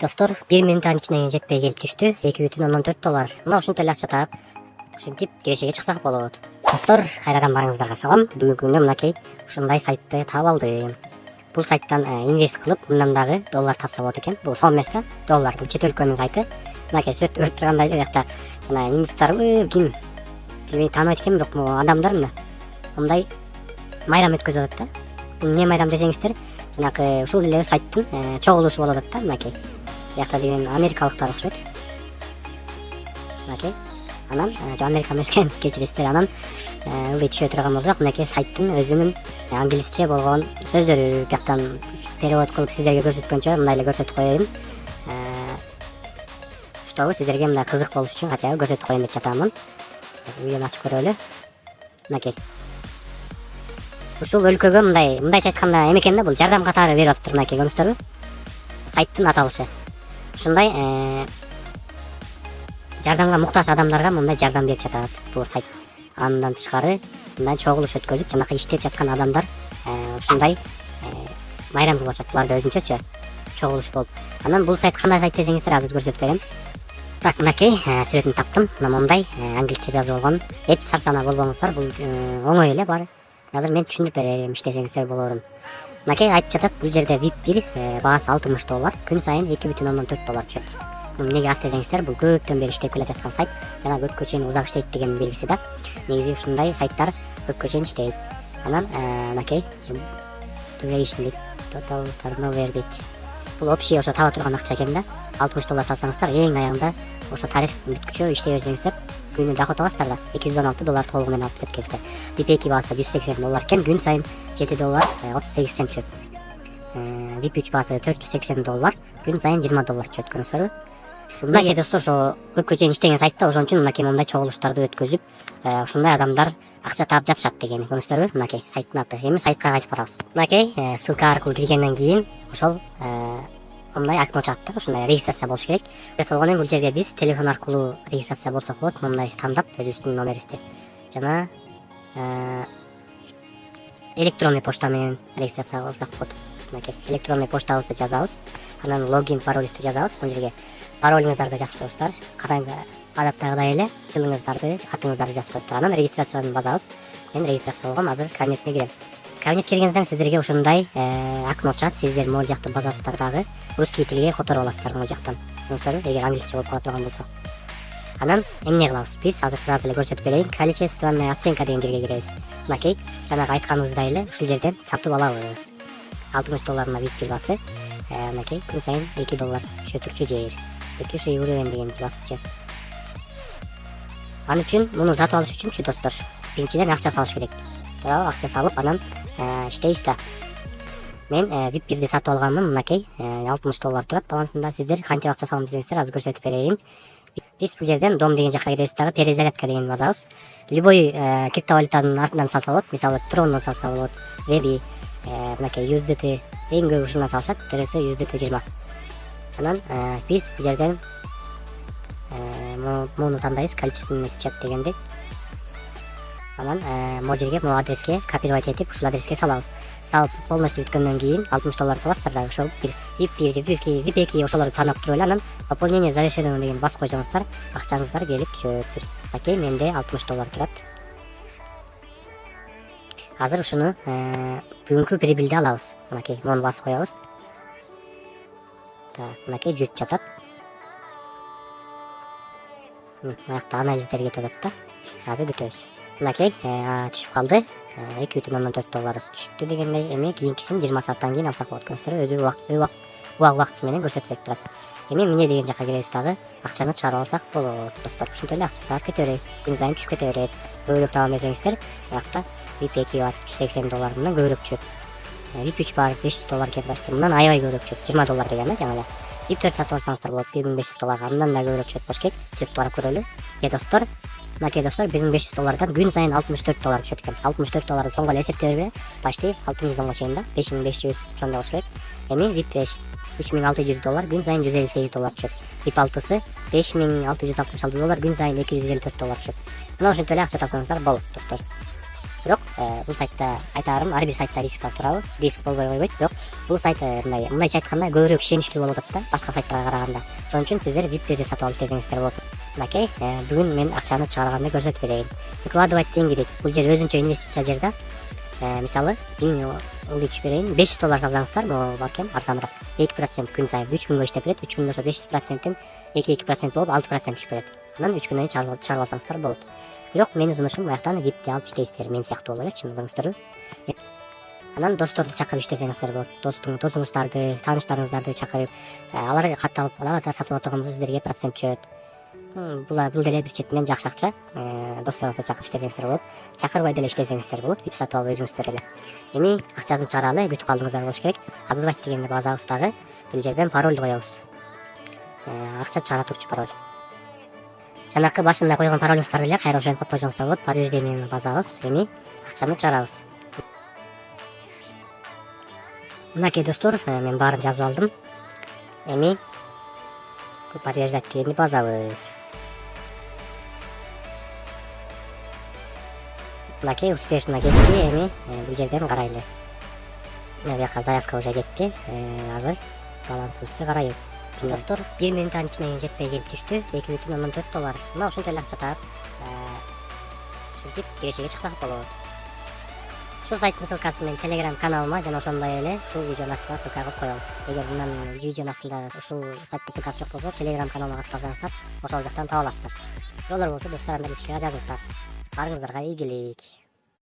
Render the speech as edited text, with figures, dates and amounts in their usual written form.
Достор, 1 минуттан ичинен жетпей келип түштү. 2,14 доллар. Мына ушунча эле акча таап, ушинтип кирешеге чыксак болот. Достор, кайрадан барыңыздарга салам. Бүгүнкү күндө мынакей ушундай сайтты таап алдым. Бул сайттан инвест кылып, мындан дагы доллар тапса болот экен. Бул сом эмес да, доллар. Бул чет өлкөнүн сайты. Мынакей сүрөттө көрүп тургандай эле жакта жана индустарбы ким билбей тааныбайт экенмин, бирок могу адамдар мына мындай майрам өткөзүп атат да. Бул эмне майрам десеңиздер, жанакы ушул эле сайттын чогулушу болуп атат да, мынакей. Бuyakta деген америкалыктар окшойт. Мынакей. Анан Америка эмескен кечиресиздер, анан ылдый түшө турган болсок, мынакей сайттын өзүнүн англисче болгон сөздөрү бuyактан перевод кылып сиздерге көрсөткөнчө мындай эле көрсөтүп коеюн. Чтобы сиздерге мындай кызык болуш үчүн хотя бы көрсөтүп коеюн деп жатамын. Видеону ачып көрөлү. Мынакей. Ушул өлкөгө мындайча айтканда эме экен да, бул жардам катары берип атыптыр, мынакей көрүңүздөрбү? Сайттын аталышы. Ушундай жардамга муктаж адамдарга мындай жардам берип жатат бул сайт. Андан тышкары мындай чогулуш өткөзүп, жанакы иштеп жаткан адамдар ушундай майрам кылып атышат. Буларда өзүнчөчө чогулуш болуп. Анан бул сайт кандай сайт десеңиздер, азыр көрсөтүп берем. Так, мынакей сүрөтүн таптым. Мына момундай англисче жазуу болгон. Эч сарсана болбоңуздар, бул оңой эле, бар. Азыр мен түшүндүрүп берем, иштесеңиздер болорун. Мынакей айтып жатат, бул жерде VIP1 баасы 60 доллар, күн сайын 2,14 доллар түшөт. Эмнеге аз десеңиздер, бул көптөн бери иштеп келе жаткан сайт, жана көпкө чейин узак иштейт деген белгиси да. Негизи ушундай сайттар көпкө чейин иштейт. Анан мынакей duration дейт, total turnover дейт. Бул общий ошо таба турган акча экен да. 60 доллар салсаңыздар, эң аягында ошо тарих бүткүчө иштей берсеңиздер, күнү доход аласыздар да. 216 доллар толугу менен алып кеткенсиздер. VIP2 баасы 180 доллар экен, күн сайын 7 доллар 38 цент түшөт. VIP3 баасы 480 доллар, күн сайын 20 доллар түшөт, көрүңүздөрбү? Мынакей достор, ошо көпкө чейин иштеген сайтта, ошон үчүн мынакей мындай чогулуштарды өткөзүп, ушундай адамдар акча таап жатышат дегени, көрүңүздөрбү? Мынакей сайттын аты. Эми сайтка кайтып барабыз. Мынакей ссылка аркылуу киргенден кийин ошол мындай окно чыгат да, ушундай регистрация болуш керек. Болгону бул жерде биз телефон аркылуу регистрация болсок болот, мындай тандап өзүбүздүн номерибизди. Жана электронный почта менен регистрация кылсак болот. Мынакей электронный почтабызды жазабыз, анан логин, паролибизди жазабыз. Бул жерге паролуңуздарды жазып коесуздар, кадимки адаттагыдай эле жылыңыздарды, атыңыздарды жазып коесуздар. Анан регистрацияны базабыз. Мен регистрация болгом, азыр кабинетке кирем. Кабинетке кирген соң сиздерге ушундай окно чыгат. Сиздер могул жакты базасыздар дагы русский тилге которуп аласыздар могул жактан. Көрүңүздөрбү, эгер англисче болуп кала турган болсо. Анан эмне кылабыз? Биз азыр сразу эле көрсөтүп берейин. Количественная оценка деген жерге киребиз. Мынакей жанагы айтканыбыздай эле ушул жерден сатып алабыз. 60 долларына VIP1 баасы. Мынакей күн сайын 2 доллар түшө турчу жер. Теки ушу уровень деген басыпчы. Анын үчүн муну сатып алыш үчүнчү достор, биринчиден акча салыш керек. Туура, акча салып анан иштейбиз да. Мен VIP1ди сатып алганмын, мынакей 60 доллар турат балансында. Сиздер кантип акча салам десеңиздер, азыр көрсөтүп берейин. Биз бул жерден дом деген жакка киребиз дагы, перезарядка деген базабыз. Любой криптовалютанын артынан салса болот, мисалы Tron'дан салса болот, Webi, мынакей USDT, эң көп ушундан салышат, төрөсө USDT 20. Анан биз бул жерден муну тандайбыз, количественный счет дегенди. Анан могу жерге, могу адреске копировать этип, ушул адреске салабыз. Салып полностью бүткөндөн кийин 60 доллар саласыздар да, ошол VIP2 ошолорду таанып туруп эле анан пополнение завершено деген басып койсоңуздар, акчаңыздар келип түшөт. Мынакей менде 60 доллар турат. Азыр ушуну бүгүнкү прибыльди алабыз. Мынакей мону басып коебуз. Так, мынакей жүрүп жатат. Аякта анализдер кетип атат да. Азыр күтөбүз. Мынакей түшүп калды. 2,14 доллар түшүптү дегендей. Эми кийинкисин 20 сааттан кийин алсак болот. Көрүңүздөрбү, убакытысы менен көрсөтүп берип турат. Эми эмне деген жакка киребиз дагы, акчаны чыгарып алсак болот. Достор, ушинтип эле акча таап кете беребиз. Күн сайын түшүп кете берет. Көбүрөөк табам десеңиздер, аякта VIP2 бар 180 доллар, мындан көбүрөөк түшөт. VIP3 бар 500 доллар экен башта, мындан аябай көбүрөөк түшөт. 20 доллар деген да жаңы эле. VIP4 сатып алсаңыздар болот 1500 долларга, мындан да көбүрөөк түшөт болуш керек. Сүрөттү карап көрөлү. Достор, мынакей достор 1500 доллардан күн сайын 64 доллар түшөт экен. 64 долларды соңго эле эсептеп бербей, почти 6000 сомго чейин да, 5500 ошондой болуш керек. Эми VIP5 3600 доллар, күн сайын 158 доллар түшөт. VIP6сы 5666 доллар, күн сайын 254 доллар түшөт. Мына ушинтип эле акча тапсаңыздар болот достор. Бирок бул сайтта айтарым, ар бир сайтта риск бар туурабы? Риск болбой койбойт, бирок бул сайт мындайча айтканда көбүрөөк ишеничтүү болуп атат да башка сайттарга караганда. Ошон үчүн сиздер VIP-бирди сатып алып десеңиздер болот. Мынакей, бүгүн мен акчаны чыгарганды көрсөтүп берейин. Выкладывать деньги дейт. Бул жер өзүнчө инвестиция жер да. Мисалы, улучшуп берейин. $500 салсаңыздар, могу бар экен, арзаныраак. 2% күн сайын 3 күнгө иштеп берет. 3 күндө ошо 500%тен 2% болуп 6% түшүп берет. Анан 3 күндөн кийин чыгарып алсаңыздар болот. Бирок менин сунушум аяктан VIP-ти алып иштейсиздер, мен сыяктуу болуп эле, чын көрүңүздөрбү. Анан досторду чакырып иштесеңиздер болот. Досуңуздарды, тааныштарыңыздарды чакырып, аларга катталып, алар да сатып отурган сиздерге процент түшөт. Бул деле бир четинен жакшы акча. Досторуңузду чакырып иштесеңиздер болот. Чакырбай деле иштесеңиздер болот. VIP сатып алып өзүңүздөр эле. Эми акчасын чыгаралы, күтүп калдыңыздар болуш керек. Отзывать дегенди басабыз дагы. Бул жерден паролду коебуз. Акча чыгара турчу пароль. Жанакы башында койгон паролуңуздарды эле кайра ошентип койсоңуздар болот. Подтверждениени басабыз. Эми акчаны чыгарабыз. Мынакей достор, мен баарын жазып алдым. Эми подтверждать дегенди басабыз. Мынакей успешно кетти. Эми бул жерден карайлы. Мына бияка заявка уже кетти. Азыр балансыбызды карайбыз. Достор, 1 минуттан ичинен жетпей келип түштү. $2,14. Мына ушунча эле акча таап, ушинтип кирешеге чыксак болот. Ушул сайттын ссылкасы менен Telegram каналыма жана ошондой эле ушул видеонун астына ссылка кылып коём. Эгер мындан видеонун астында ушул сайттын ссылкасы жок болсо, Telegram каналыма катып алсаңыздар, ошол жактан таба аласыздар. Жолдор болсо достор, анда ичке жазыңыздар. Барыңыздарга ийгилик.